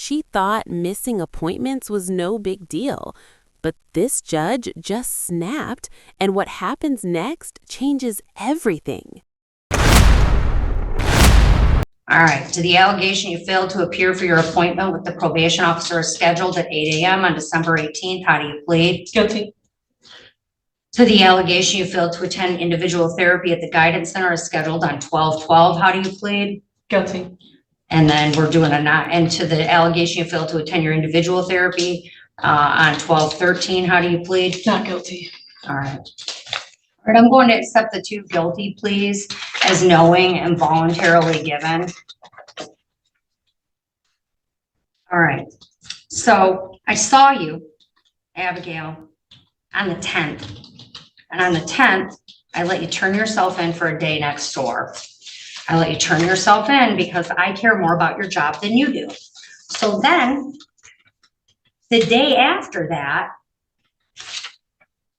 She thought missing appointments was no big deal. But this judge just snapped, and what happens next changes everything. All right, to the allegation you failed to appear for your appointment with the probation officer is scheduled at 8 a.m. on December 18th. How do you plead? Guilty. To the allegation you failed to attend individual therapy at the guidance center is scheduled on 12/12. How do you plead? Guilty. And then we're doing a not, and to the allegation you failed to attend your individual therapy on 12/13, how do you plead? Not guilty. All right. All right, I'm going to accept the 2 guilty pleas as knowing and voluntarily given. All right. So I saw you, Abigail, on the 10th. And on the 10th, I let you turn yourself in for a day next door. I let you turn yourself in because I care more about your job than you do. So then, the day after that,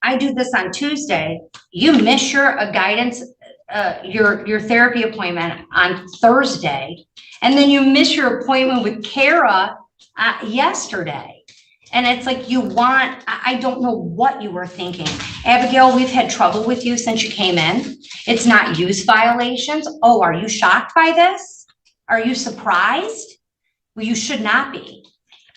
I do this on Tuesday. You miss your guidance, your therapy appointment on Thursday, and then you miss your appointment with Kara yesterday. And it's like I don't know what you were thinking. Abigail, we've had trouble with you since you came in. It's not use violations. Oh, are you shocked by this? Are you surprised? Well, you should not be.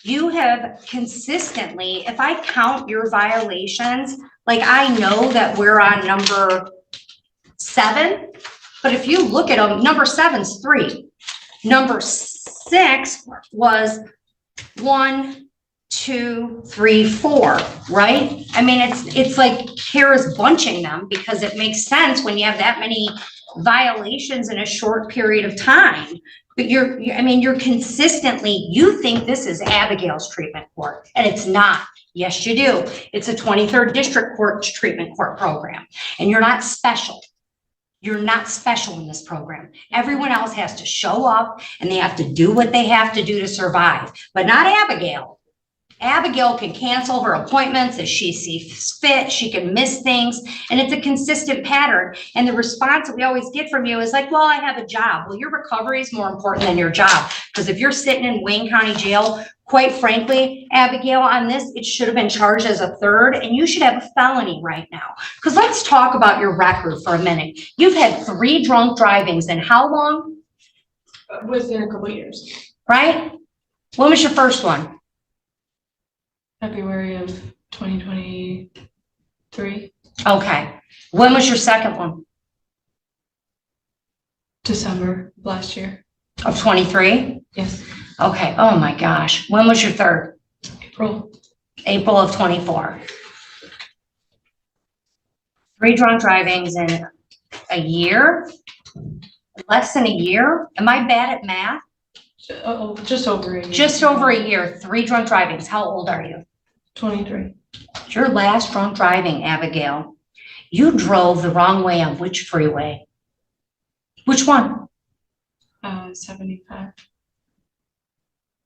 You have consistently, if I count your violations, like I know that we're on number 7, but if you look at them, number 7's 3. Number 6 was 1, 2, 3, 4, right? I mean, it's like Kara's bunching them because it makes sense when you have that many violations in a short period of time. But you're consistently, you think this is Abigail's treatment court, and it's not. Yes, you do. It's a 23rd District Court's treatment court program, and you're not special. You're not special in this program. Everyone else has to show up, and they have to do what they have to do to survive, but not Abigail. Abigail can cancel her appointments as she sees fit. She can miss things, and it's a consistent pattern. And the response that we always get from you is like, well, I have a job. Well, your recovery is more important than your job. Because if you're sitting in Wayne County Jail, quite frankly, Abigail, on this, it should have been charged as a 3rd, and you should have a felony right now. Because let's talk about your record for a minute. You've had 3 drunk drivings in how long? Within a couple of years. Right? When was your first one? February of 2023. Okay. When was your second one? December of last year. Of 23? Yes. Okay. Oh my gosh. When was your 3rd? April. April of 24. 3 drunk drivings in a year? Less than a year? Am I bad at math? Oh, just over a year. Just over a year. 3 drunk drivings. How old are you? 23. Your last drunk driving, Abigail, you drove the wrong way on which freeway? Which one? 75.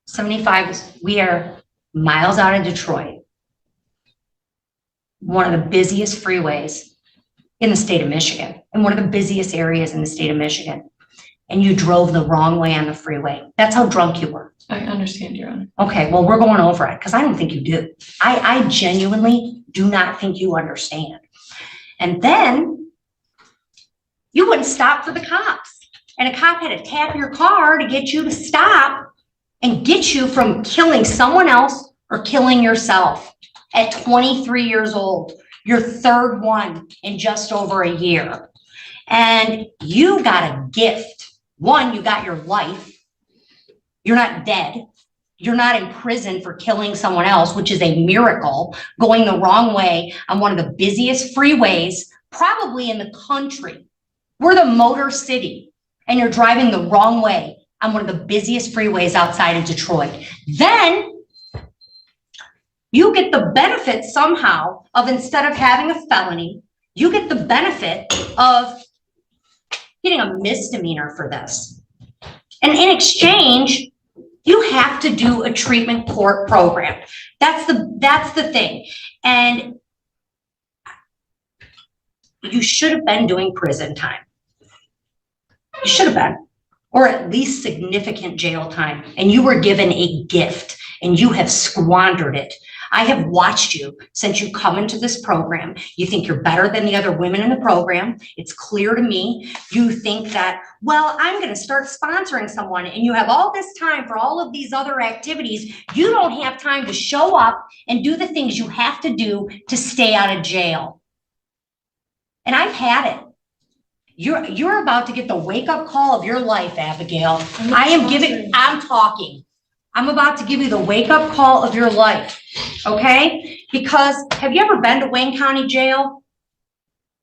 75 is, we are miles out of Detroit. One of the busiest freeways in the state of Michigan, and one of the busiest areas in the state of Michigan. And you drove the wrong way on the freeway. That's how drunk you were. I understand, Your Honor. Okay, well, we're going over it because I don't think you do. I genuinely do not think you understand. And then you wouldn't stop for the cops. And a cop had to tap your car to get you to stop and get you from killing someone else or killing yourself at 23 years old. Your 3rd one in just over a year. And you got a gift. One, you got your life. You're not dead. You're not in prison for killing someone else, which is a miracle, going the wrong way on one of the busiest freeways, probably in the country. We're the Motor City, and you're driving the wrong way on one of the busiest freeways outside of Detroit. Then you get the benefit somehow of, instead of having a felony, you get the benefit of getting a misdemeanor for this. And in exchange, you have to do a treatment court program. That's the thing. And you should have been doing prison time. You should have been. or at least significant jail time, and you were given a gift and you have squandered it. I have watched you since you come into this program. You think you're better than the other women in the program. It's clear to me. You think that, well, I'm going to start sponsoring someone, and you have all this time for all of these other activities. You don't have time to show up and do the things you have to do to stay out of jail. And I've had it. You're about to get the wake-up call of your life, Abigail. I'm talking. I'm about to give you the wake-up call of your life, okay? Because have you ever been to Wayne County Jail?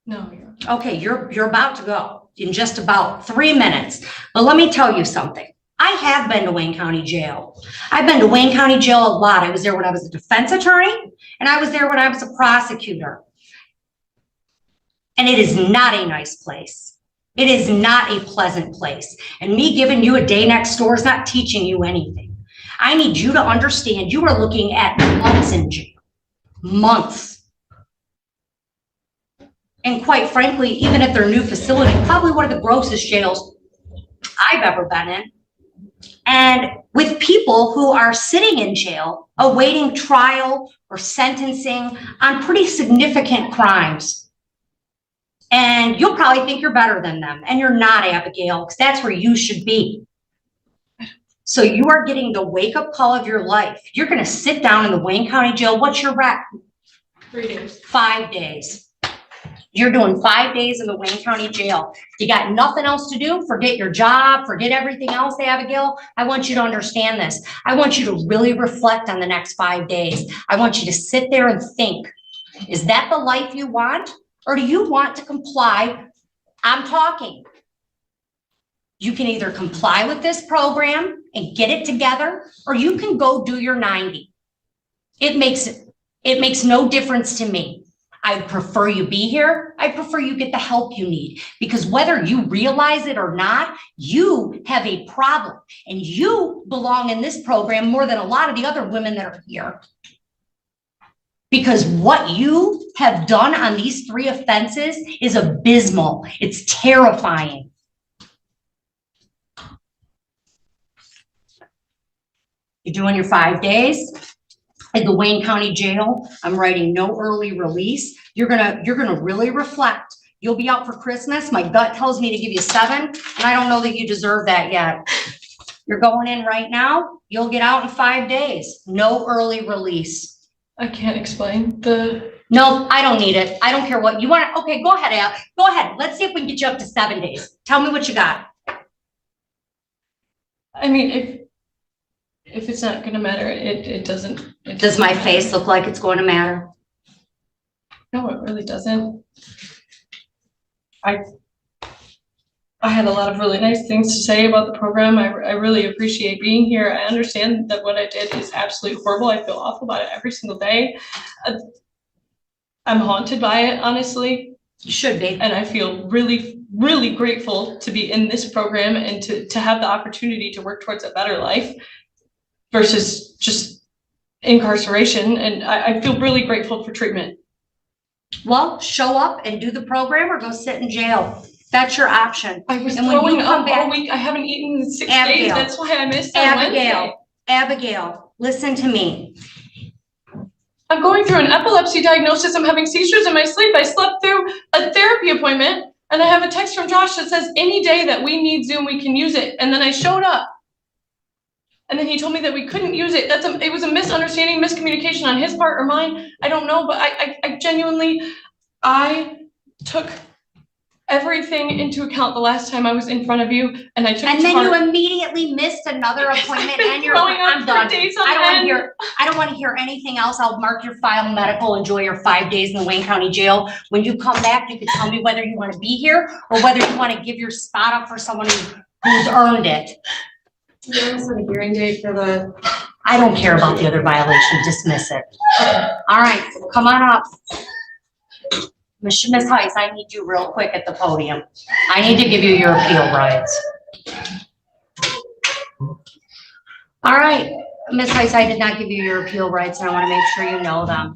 No. Okay, you're about to go in just about 3 minutes. But let me tell you something. I have been to Wayne County Jail. I've been to Wayne County Jail a lot. I was there when I was a defense attorney, and I was there when I was a prosecutor. And it is not a nice place. It is not a pleasant place. And me giving you a day next door is not teaching you anything. I need you to understand you are looking at months in jail. Months. And quite frankly, even at their new facility, probably one of the grossest jails I've ever been in. And with people who are sitting in jail, awaiting trial or sentencing on pretty significant crimes. And you'll probably think you're better than them. And you're not, Abigail, because that's where you should be. So you are getting the wake-up call of your life. You're going to sit down in the Wayne County Jail. What's your rec? 3 days. 5 days. You're doing 5 days in the Wayne County Jail. You got nothing else to do? Forget your job, forget everything else, Abigail. I want you to understand this. I want you to really reflect on the next 5 days. I want you to sit there and think, is that the life you want? Or do you want to comply? I'm talking. You can either comply with this program and get it together, or you can go do your 90. It makes no difference to me. I prefer you be here. I prefer you get the help you need, because whether you realize it or not, you have a problem, and you belong in this program more than a lot of the other women that are here. Because what you have done on these 3 offenses is abysmal. It's terrifying. You're doing your 5 days at the Wayne County Jail. I'm writing no early release. You're gonna really reflect. You'll be out for Christmas. My gut tells me to give you 7, and I don't know that you deserve that yet. You're going in right now. You'll get out in 5 days. No early release. I can't explain the. No, I don't need it. I don't care what you want. Okay, go ahead, Al. Go ahead. Let's see if we can get you up to 7 days. Tell me what you got. I mean, if it's not going to matter, it doesn't. Does my face look like it's going to matter? No, it really doesn't. I had a lot of really nice things to say about the program. I really appreciate being here. I understand that what I did is absolutely horrible. I feel awful about it every single day. I'm haunted by it, honestly. You should be. And I feel really, really grateful to be in this program and to have the opportunity to work towards a better life versus just incarceration. And I feel really grateful for treatment. Well, show up and do the program or go sit in jail. That's your option. I was throwing up all week. I haven't eaten in 6 days. That's why I missed on Wednesday. Abigail, listen to me. I'm going through an epilepsy diagnosis. I'm having seizures in my sleep. I slept through a therapy appointment, and I have a text from Josh that says any day that we need Zoom, we can use it. And then I showed up. And then he told me that we couldn't use it. It was a misunderstanding, miscommunication on his part or mine. I don't know, but I genuinely, I took everything into account the last time I was in front of you, and I took. And then you immediately missed another appointment, and I'm done. I don't want to hear anything else. I'll mark your file medical. Enjoy your 5 days in the Wayne County Jail. When you come back, you can tell me whether you want to be here or whether you want to give your spot up for someone who's earned it. There's a hearing date for the. I don't care about the other violation. Dismiss it. All right, come on up. Miss Heiss, I need you real quick at the podium. I need to give you your appeal rights. All right, Miss Heiss, I did not give you your appeal rights, and I want to make sure you know them.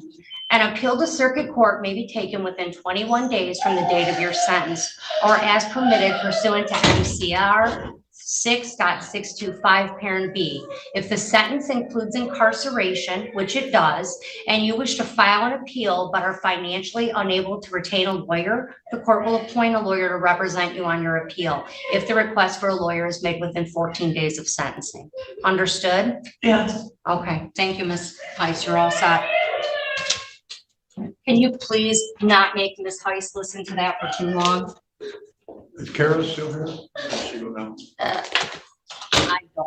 An appeal to circuit court may be taken within 21 days from the date of your sentence, or as permitted pursuant to MCR 6.625 parent B. If the sentence includes incarceration, which it does, and you wish to file an appeal but are financially unable to retain a lawyer, the court will appoint a lawyer to represent you on your appeal if the request for a lawyer is made within 14 days of sentencing. Understood? Yes. Okay, thank you, Ms. Heiss. You're all set. Can you please not make Ms. Heiss listen to that for too long? Is Kara still here? She go down. I don't.